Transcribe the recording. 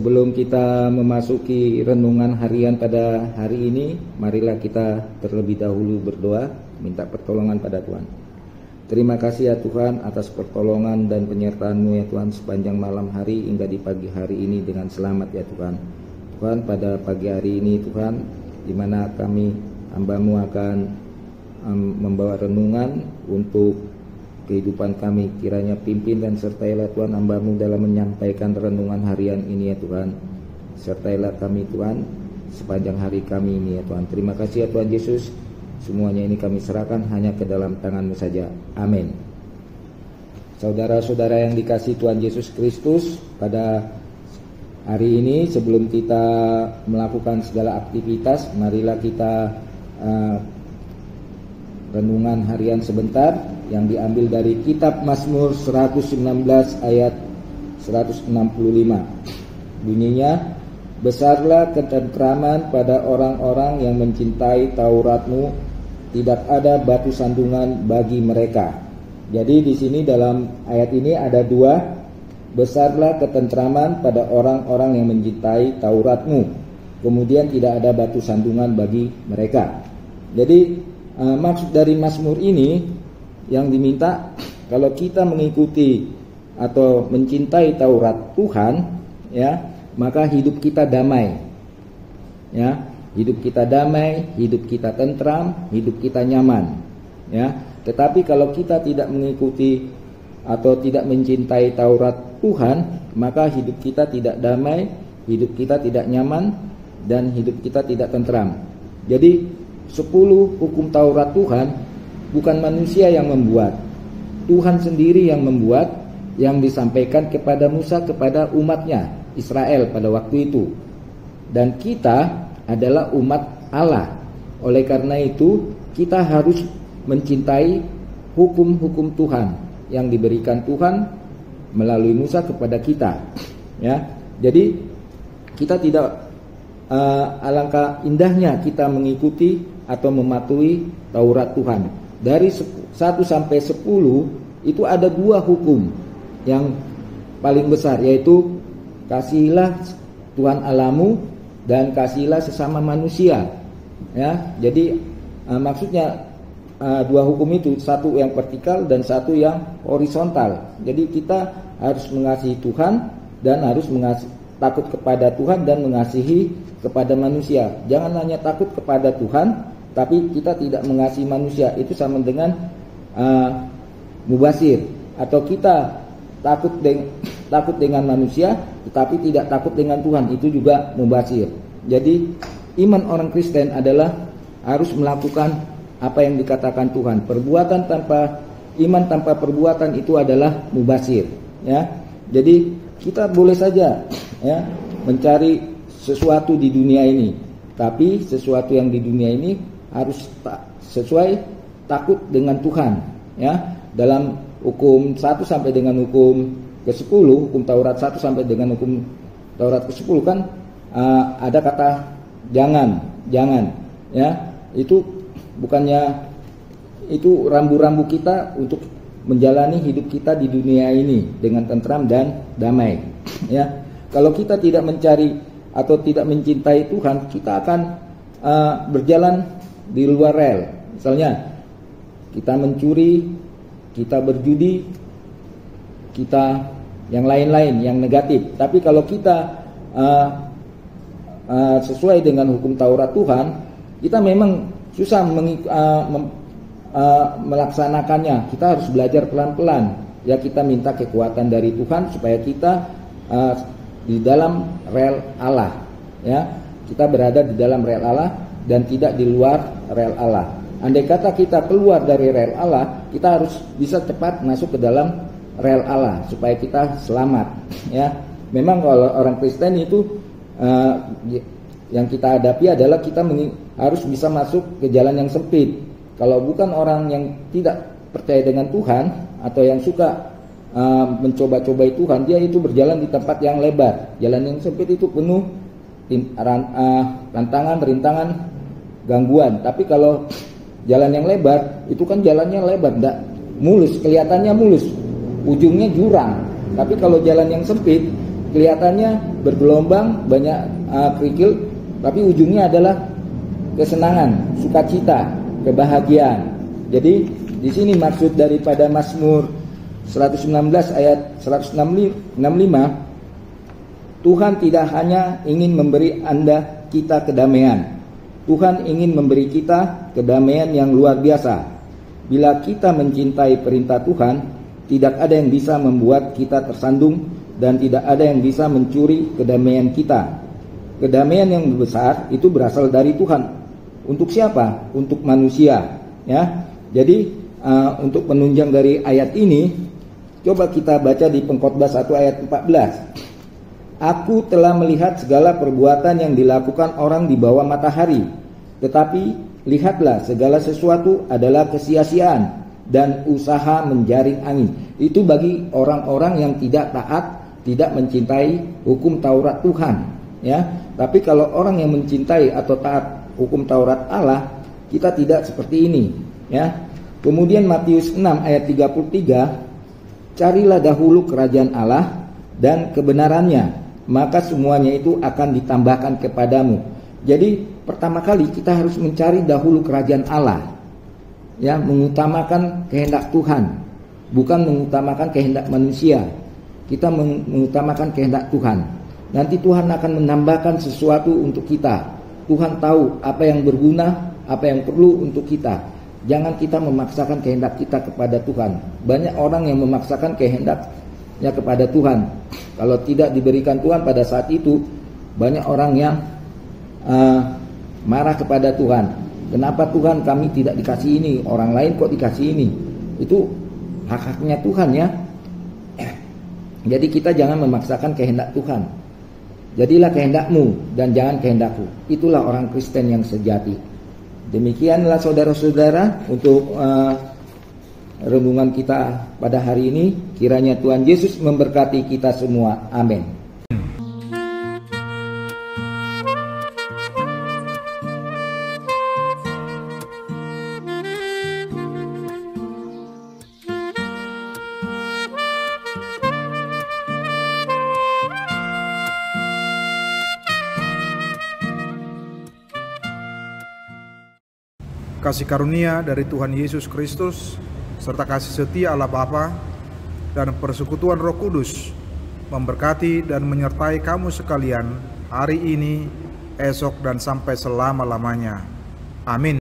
Sebelum kita memasuki renungan harian pada hari ini, marilah kita terlebih dahulu berdoa, minta pertolongan pada Tuhan. Terima kasih ya Tuhan atas pertolongan dan penyertaan-Mu ya Tuhan sepanjang malam hari hingga di pagi hari ini dengan selamat ya Tuhan. Tuhan, pada pagi hari ini Tuhan, di mana kami hamba-Mu akan membawa renungan untuk kehidupan kami, kiranya pimpin dan sertailah Tuhan hamba-Mu dalam menyampaikan renungan harian ini ya Tuhan. Sertailah kami Tuhan sepanjang hari kami ini ya Tuhan. Terima kasih ya Tuhan Yesus. Semuanya ini kami serahkan hanya ke dalam tangan-Mu saja. Amin. Saudara-saudara yang dikasihi Tuhan Yesus Kristus, pada hari ini sebelum kita melakukan segala aktivitas, marilah kita renungan harian sebentar yang diambil dari kitab Mazmur 119 ayat 165. Bunyinya, besarlah ketentraman pada orang-orang yang mencintai Taurat-Mu, tidak ada batu sandungan bagi mereka. Jadi di sini dalam ayat ini ada dua, besarlah ketentraman pada orang-orang yang mencintai Taurat-Mu, kemudian tidak ada batu sandungan bagi mereka. Jadi maksud dari Mazmur ini yang diminta, kalau kita mengikuti atau mencintai Taurat Tuhan ya, maka hidup kita damai ya, hidup kita damai, hidup kita tentram, hidup kita nyaman ya. Tetapi kalau kita tidak mengikuti atau tidak mencintai Taurat Tuhan, maka hidup kita tidak damai, hidup kita tidak nyaman, dan hidup kita tidak tentram. Jadi 10 hukum Taurat Tuhan bukan manusia yang membuat, Tuhan sendiri yang membuat, yang disampaikan kepada Musa, kepada umatnya Israel pada waktu itu. Dan kita adalah umat Allah. Oleh karena itu kita harus mencintai hukum-hukum Tuhan yang diberikan Tuhan melalui Musa kepada kita ya. Jadi kita tidak alangkah indahnya kita mengikuti atau mematuhi Taurat Tuhan. Dari 1 sampai 10 itu ada 2 hukum yang paling besar, yaitu kasihilah Tuhan Allahmu dan kasihilah sesama manusia ya. Jadi maksudnya 2 hukum itu, satu yang vertikal dan satu yang horizontal. Jadi kita harus mengasihi Tuhan dan harus takut kepada Tuhan dan mengasihi kepada manusia. Jangan hanya takut kepada Tuhan tapi kita tidak mengasihi manusia, itu sama dengan mubazir. Atau kita takut dengan manusia tetapi tidak takut dengan Tuhan, itu juga mubazir. Jadi iman orang Kristen adalah harus melakukan apa yang dikatakan Tuhan. Perbuatan tanpa iman tanpa perbuatan itu adalah mubazir ya. Jadi kita boleh saja ya mencari sesuatu di dunia ini, tapi sesuatu yang di dunia ini harus sesuai takut dengan Tuhan ya. Dalam hukum 1 sampai dengan hukum ke-10, hukum Taurat 1 sampai dengan hukum Taurat ke-10 kan ada kata jangan ya. Itu bukannya itu rambu-rambu kita untuk menjalani hidup kita di dunia ini dengan tentram dan damai ya. Kalau kita tidak mencari atau tidak mencintai Tuhan, kita akan berjalan di luar rel. Misalnya kita mencuri, kita berjudi, kita yang lain-lain yang negatif. Tapi kalau kita sesuai dengan hukum Taurat Tuhan, kita memang susah melaksanakannya. Kita harus belajar pelan-pelan ya. Kita minta kekuatan dari Tuhan supaya kita di dalam rel Allah ya. Kita berada di dalam rel Allah dan tidak di luar rel Allah. Andai kata kita keluar dari rel Allah, kita harus bisa cepat masuk ke dalam rel Allah supaya kita selamat ya. Memang kalau orang Kristen itu yang kita hadapi adalah kita harus bisa masuk ke jalan yang sempit. Kalau bukan orang yang tidak percaya dengan Tuhan atau yang suka mencoba-cobai Tuhan, dia itu berjalan di tempat yang lebar. Jalan yang sempit itu penuh tantangan, rintangan, gangguan. Tapi kalau jalan yang lebar, itu kan jalannya lebar, enggak mulus, kelihatannya mulus, ujungnya jurang. Tapi kalau jalan yang sempit, Kelihatannya bergelombang, banyak kerikil, tapi ujungnya adalah kesenangan, sukacita, kebahagiaan. Jadi di sini maksud daripada Mazmur 119 ayat 165, Tuhan tidak hanya ingin memberi kita kedamaian. Tuhan ingin memberi kita kedamaian yang luar biasa. Bila kita mencintai perintah Tuhan, tidak ada yang bisa membuat kita tersandung dan tidak ada yang bisa mencuri kedamaian kita. Kedamaian yang besar itu berasal dari Tuhan. Untuk siapa? Untuk manusia, ya. Jadi untuk penunjang dari ayat ini, coba kita baca di Pengkhotbah 1 ayat 14. Aku telah melihat segala perbuatan yang dilakukan orang di bawah matahari, tetapi lihatlah, segala sesuatu adalah kesia-siaan dan usaha menjaring angin. Itu bagi orang-orang yang tidak taat, tidak mencintai hukum Taurat Tuhan, ya. Tapi kalau orang yang mencintai atau taat hukum Taurat Allah, kita tidak seperti ini, ya. Kemudian Matius 6 ayat 33, carilah dahulu kerajaan Allah dan kebenarannya, maka semuanya itu akan ditambahkan kepadamu. Jadi pertama kali kita harus mencari dahulu kerajaan Allah, ya, mengutamakan kehendak Tuhan, bukan mengutamakan kehendak manusia. Kita mengutamakan kehendak Tuhan. Nanti Tuhan akan menambahkan sesuatu untuk kita. Tuhan tahu apa yang berguna, apa yang perlu untuk kita. Jangan kita memaksakan kehendak kita kepada Tuhan. Banyak orang yang memaksakan kehendaknya kepada Tuhan. Kalau tidak diberikan Tuhan pada saat itu, banyak orang yang marah kepada Tuhan. Kenapa Tuhan kami tidak dikasih ini, orang lain kok dikasih ini? Itu hak-haknya Tuhan, ya. Jadi kita jangan memaksakan kehendak Tuhan. Jadilah kehendakmu dan jangan kehendakku. Itulah orang Kristen yang sejati. Demikianlah saudara-saudara untuk renungan kita pada hari ini. Kiranya Tuhan Yesus memberkati kita semua. Amin. Kasih karunia dari Tuhan Yesus Kristus serta kasih setia Allah Bapa dan persekutuan Roh Kudus memberkati dan menyertai kamu sekalian hari ini, esok, dan sampai selama-lamanya. Amin.